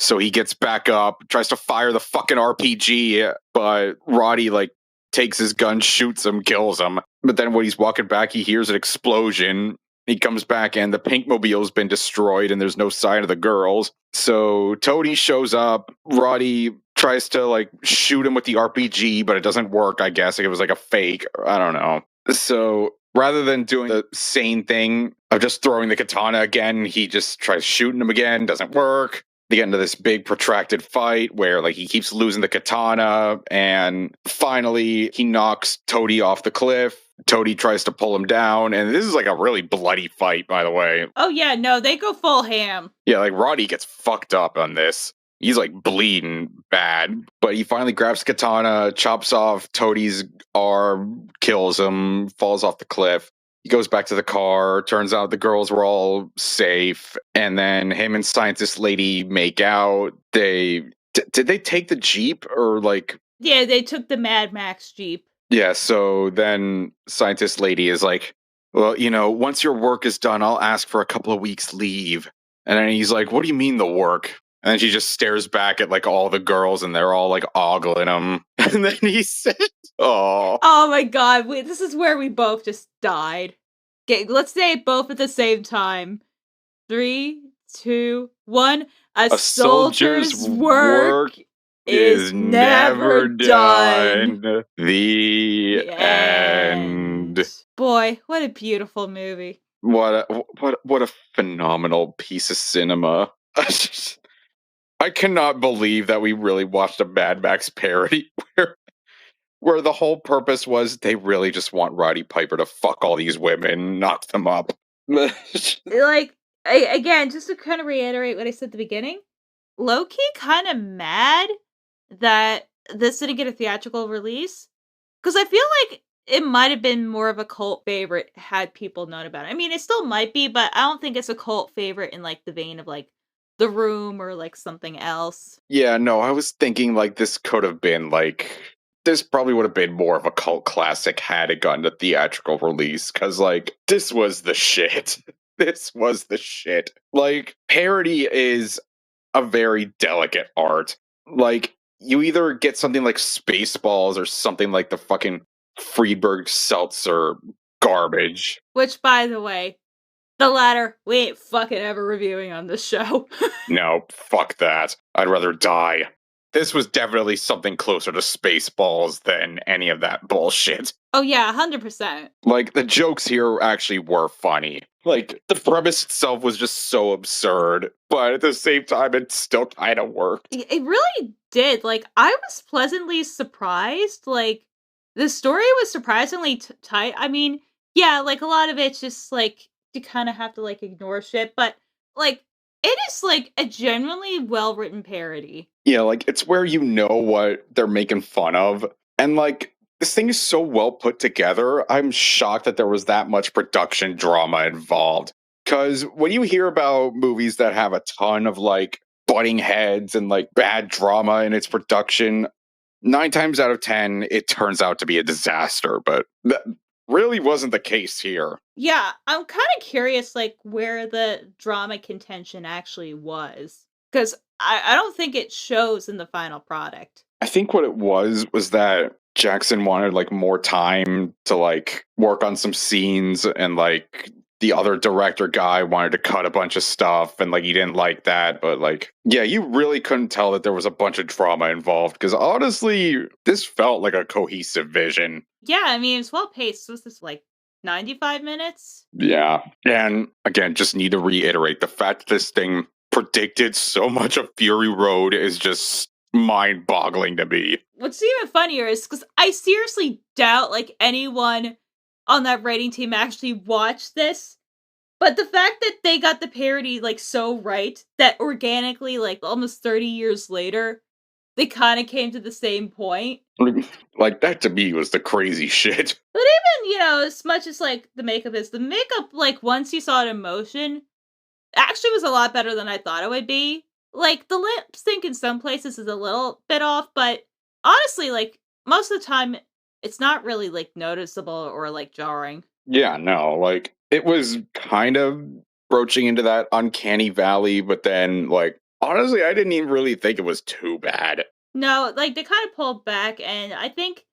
So he gets back up, tries to fire the fucking RPG, but Roddy like takes his gun, shoots him, kills him. But then when he's walking back, he hears an explosion. He comes back and the Pinkmobile's been destroyed and there's no sign of the girls. So Toady shows up. Roddy tries to like shoot him with the RPG, but it doesn't work, I guess. Like, it was like a fake. I don't know. So rather than doing the sane thing of just throwing the katana again, he just tries shooting him again. Doesn't work. They get into this big protracted fight where like he keeps losing the katana, and finally he knocks Toady off the cliff. Toady tries to pull him down, and this is like a really bloody fight, by the way. Oh yeah, no, they go full ham. Yeah, like Roddy gets fucked up on this. He's like bleeding bad, but he finally grabs katana, chops off Toadie's arm, kills him, falls off the cliff. He goes back to the car. Turns out the girls were all safe, and then him and Scientist Lady make out. Did they take the Jeep or like? Yeah, they took the Mad Max Jeep. Yeah, so then Scientist Lady is like, well, once your work is done, I'll ask for a couple of weeks leave. And then he's like, what do you mean the work? And then she just stares back at like all the girls and they're all like ogling him. And then he says, oh my god, this is where we both just died. Okay, let's say it both at the same time. 3, 2, 1. A soldier's work is never done. The end. Boy, what a beautiful movie. What a phenomenal piece of cinema. I cannot believe that we really watched a Mad Max parody where the whole purpose was they really just want Roddy Piper to fuck all these women, knock them up. Like, again, just to kind of reiterate what I said at the beginning, low-key kind of mad that this didn't get a theatrical release. Because I feel like it might have been more of a cult favorite had people known about it. I mean, it still might be, but I don't think it's a cult favorite in like the vein of like The Room or like something else. Yeah, no, I was thinking like this could have been like, this probably would have been more of a cult classic had it gotten a theatrical release. Because like, this was the shit. This was the shit. Like, parody is a very delicate art. Like, you either get something like Spaceballs or something like the fucking Friedberg Seltzer garbage. Which, by the way, the latter, we ain't fucking ever reviewing on this show. No, fuck that. I'd rather die. This was definitely something closer to Spaceballs than any of that bullshit. Oh yeah, 100%. Like, the jokes here actually were funny. Like, the premise itself was just so absurd, but at the same time, it still kind of worked. It really did. Like, I was pleasantly surprised. Like, the story was surprisingly tight. I mean, yeah, like, a lot of it's just, like, you kind of have to, like, ignore shit, but, like, it is, like, a genuinely well-written parody. Yeah, like, it's where you know what they're making fun of, and, like, this thing is so well put together, I'm shocked that there was that much production drama involved. Because when you hear about movies that have a ton of, like, butting heads and, like, bad drama in its production, 9 times out of 10, it turns out to be a disaster, but that really wasn't the case here. Yeah, I'm kind of curious, like, where the drama contention actually was. Because I don't think it shows in the final product. I think what it was that Jackson wanted, like, more time to, like, work on some scenes, and, like, the other director guy wanted to cut a bunch of stuff, and, like, he didn't like that, but, like, yeah, you really couldn't tell that there was a bunch of drama involved, because honestly, this felt like a cohesive vision. Yeah, I mean, it's well-paced. Was this, like, 95 minutes? Yeah, and, again, just need to reiterate, the fact that this thing predicted so much of Fury Road is just mind-boggling to me. What's even funnier is because I seriously doubt like anyone on that writing team actually watched this, but the fact that they got the parody like so right that organically, like almost 30 years later, they kind of came to the same point. Like, that to me was the crazy shit. But even, as much as like the makeup, like once you saw it in motion, actually was a lot better than I thought it would be. Like, the lip sync in some places is a little bit off, but honestly, like, most of the time, it's not really, like, noticeable or, like, jarring. Yeah, no, like, it was kind of broaching into that uncanny valley, but then, like, honestly, I didn't even really think it was too bad. No, like, they kind of pulled back, and I think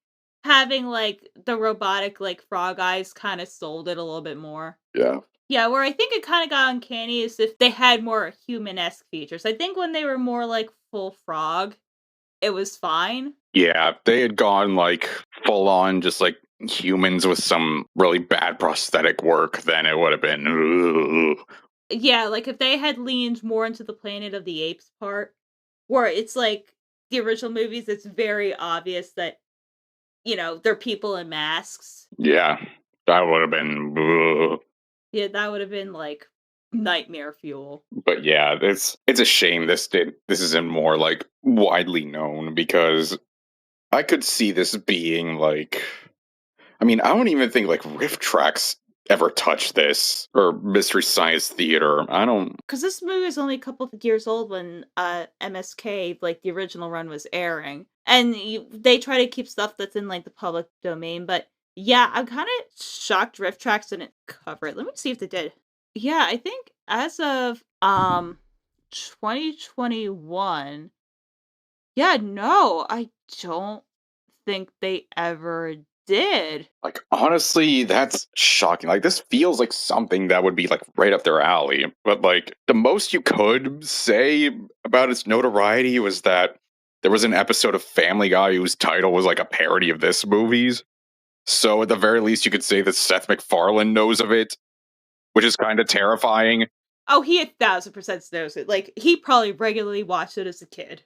having, like, the robotic, like, frog eyes kind of sold it a little bit more. Yeah. Yeah, where I think it kind of got uncanny is if they had more human-esque features. I think when they were more, like, full frog, it was fine. Yeah, if they had gone, like, full-on just, like, humans with some really bad prosthetic work, then it would have been... Ugh. Yeah, like, if they had leaned more into the Planet of the Apes part, where it's, like, the original movies, it's very obvious that, they're people in masks. Yeah, that would have been. Ugh. Yeah, that would have been like nightmare fuel. But yeah, it's a shame this isn't more like widely known because I could see this being like. I mean, I don't even think like riff tracks ever touched this or Mystery Science Theater. I don't. Because this movie is only a couple of years old when MSK, like the original run, was airing, and they try to keep stuff that's in like the public domain. But yeah, I'm kind of shocked Riff Tracks didn't cover it. Let me see if they did. Yeah, I think as of 2021. Yeah, no, I don't think they ever did. Like, honestly, that's shocking. Like, this feels like something that would be, like, right up their alley. But, like, the most you could say about its notoriety was that there was an episode of Family Guy whose title was, like, a parody of this movie's. So, at the very least, you could say that Seth MacFarlane knows of it, which is kind of terrifying. Oh, he 1,000% knows it. Like, he probably regularly watched it as a kid.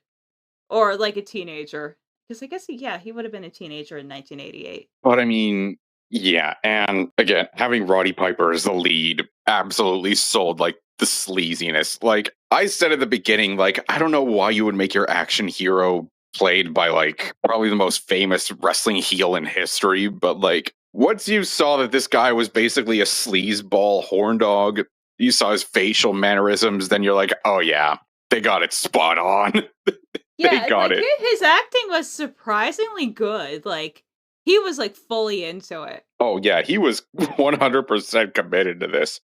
Or, like, a teenager. Because I guess, he would have been a teenager in 1988. But I mean, yeah, and again, having Roddy Piper as the lead absolutely sold like the sleaziness. Like I said at the beginning, like I don't know why you would make your action hero played by like probably the most famous wrestling heel in history, but like once you saw that this guy was basically a sleazeball horn dog, you saw his facial mannerisms, then you're like, oh yeah, they got it spot on. Yeah, they got like, it. His acting was surprisingly good. Like, he was, like, fully into it. Oh, yeah, he was 100% committed to this.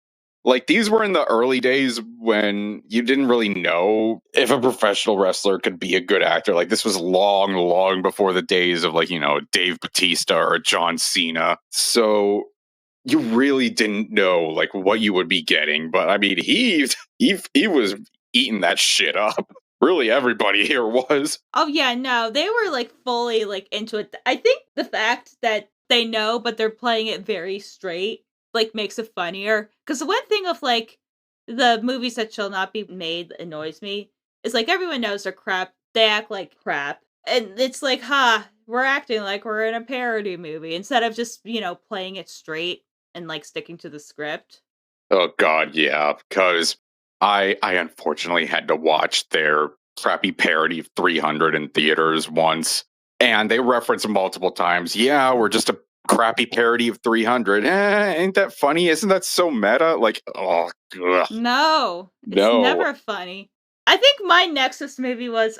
Like, these were in the early days when you didn't really know if a professional wrestler could be a good actor. Like, this was long, long before the days of, like, Dave Bautista or John Cena. So you really didn't know, like, what you would be getting. But, I mean, he was eating that shit up. Really, everybody here was. Oh, yeah, no, they were, like, fully, like, into it. I think the fact that they know, but they're playing it very straight, like, makes it funnier. Because the one thing of, like, the movies that shall not be made that annoys me is, like, everyone knows they're crap. They act like crap. And it's like, we're acting like we're in a parody movie instead of just, playing it straight and, like, sticking to the script. Oh, God, yeah, because I unfortunately had to watch their crappy parody of 300 in theaters once, and they reference multiple times. Yeah, we're just a crappy parody of 300. Ain't that funny? Isn't that so meta? Like, oh, ugh. No, it's No. never funny. I think my Nexus movie was,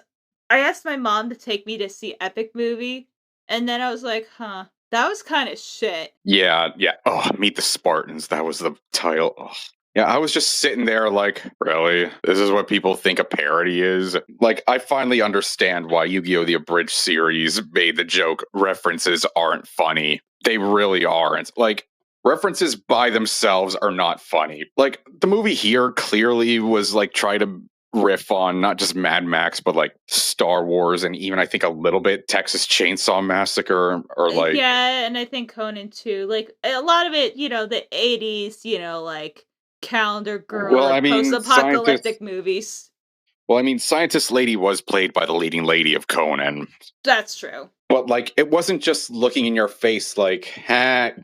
I asked my mom to take me to see Epic Movie, and then I was like, that was kind of shit. Yeah. Oh, Meet the Spartans. That was the title. Ugh. Yeah, I was just sitting there like, really? This is what people think a parody is? Like, I finally understand why Yu-Gi-Oh! The Abridged series made the joke, references aren't funny. They really aren't. Like, references by themselves are not funny. Like, the movie here clearly was like, try to riff on not just Mad Max, but like Star Wars and even I think a little bit Texas Chainsaw Massacre or like... Yeah, and I think Conan too. Like, a lot of it, the 80s, like... calendar girl post-apocalyptic movies. Well, I mean, Scientist Lady was played by the leading lady of Conan. That's true. But, like, it wasn't just looking in your face like,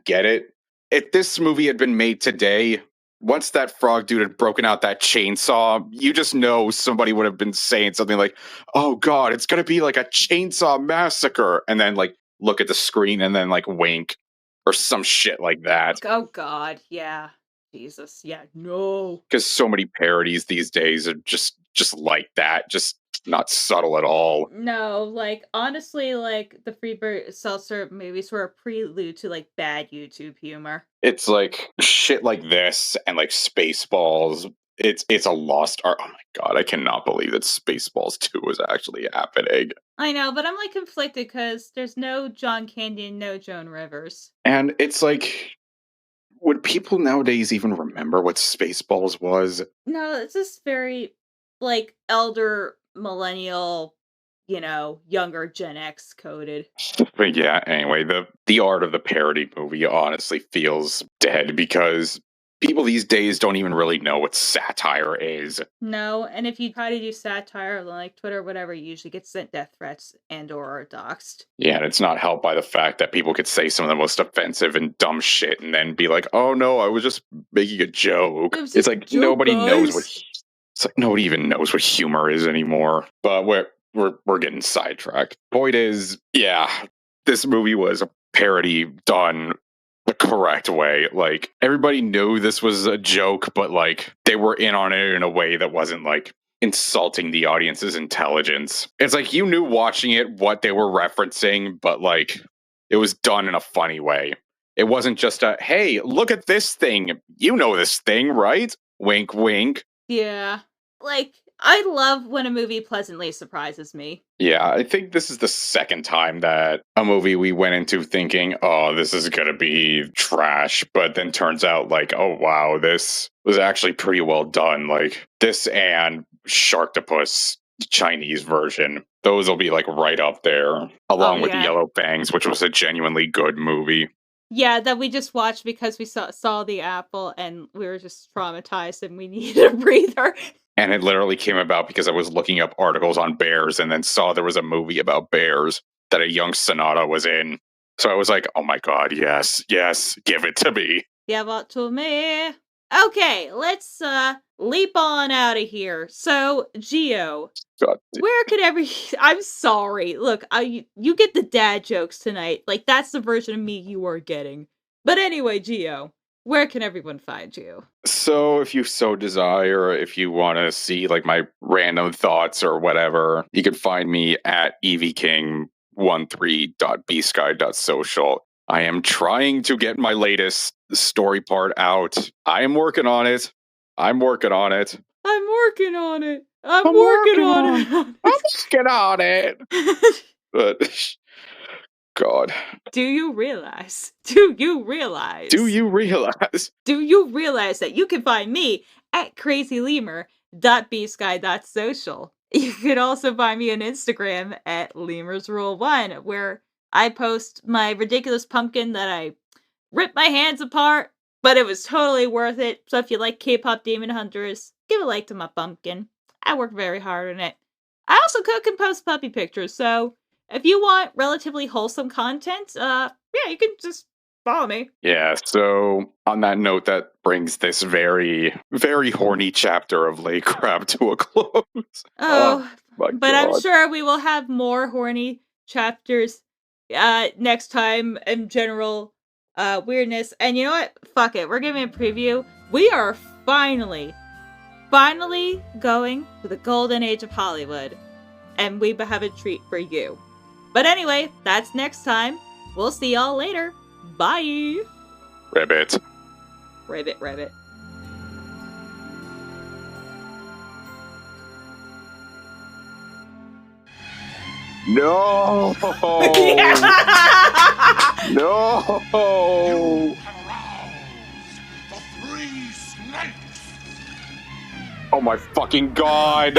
get it? If this movie had been made today, once that frog dude had broken out that chainsaw, you just know somebody would have been saying something like, oh, God, it's going to be like a chainsaw massacre. And then, like, look at the screen and then, like, wink or some shit like that. Oh, God, yeah. Jesus, yeah, no. Because so many parodies these days are just like that, just not subtle at all. No, like, honestly, like, the Freebird Seltzer movies were a prelude to, like, bad YouTube humor. It's like shit like this and like Spaceballs. It's a lost art. Oh my God, I cannot believe that Spaceballs 2 was actually happening. I know, but I'm like conflicted because there's no John Candy and no Joan Rivers. And it's like, would people nowadays even remember what Spaceballs was? No, it's just very, like, elder millennial, younger Gen X coded. But yeah, anyway, the art of the parody movie honestly feels dead because people these days don't even really know what satire is. No, and if you try to do satire on like Twitter or whatever, you usually get sent death threats and or are doxxed. Yeah, and it's not helped by the fact that people could say some of the most offensive and dumb shit and then be like, "Oh no, I was just making a joke." It was It's just a like joke, nobody knows guys. what. It's like nobody even knows what humor is anymore. But we're getting sidetracked. Point is, yeah, this movie was a parody done the correct way. Like everybody knew this was a joke, but like they were in on it in a way that wasn't like insulting the audience's intelligence. It's like you knew watching it what they were referencing, but like it was done in a funny way. It wasn't just a, hey, look at this thing. You know this thing, right? Wink, wink. Yeah. Like, I love when a movie pleasantly surprises me. Yeah, I think this is the second time that a movie we went into thinking, oh, this is going to be trash. But then turns out like, oh, wow, this was actually pretty well done. Like this and Sharktopus Chinese version. Those will be like right up there along with yeah. Yellow Fangs, which was a genuinely good movie. Yeah, that we just watched because we saw the apple and we were just traumatized and we needed a breather. And it literally came about because I was looking up articles on bears and then saw there was a movie about bears that a young Sonata was in. So I was like, oh my God, yes, give it to me. Give it to me. Okay, let's leap on out of here. So, Gio, where could I'm sorry. Look, you get the dad jokes tonight. Like, that's the version of me you are getting. But anyway, Gio, where can everyone find you? So if you so desire, if you want to see like my random thoughts or whatever, you can find me at evking13.bsky.social. I am trying to get my latest story part out. I am working on it. I'm working on it. I'm working on it. I'm working on it. But God. Do you realize that you can find me at crazylemur.bsky.social? You can also find me on Instagram at lemurs1, where I post my ridiculous pumpkin that I ripped my hands apart, but it was totally worth it. So if you like K-pop Demon Hunters, give a like to my pumpkin. I work very hard on it. I also cook and post puppy pictures, so if you want relatively wholesome content, yeah, you can just follow me. Yeah, so on that note, that brings this very, very horny chapter of Lake Crab to a close. Oh, my but God. I'm sure we will have more horny chapters next time in general weirdness. And you know what? Fuck it. We're giving a preview. We are finally going to the golden age of Hollywood. And we have a treat for you. But anyway, that's next time. We'll see y'all later. Bye. Ribbit. Ribbit. No. No. You have aroused the three snakes. Oh my fucking God.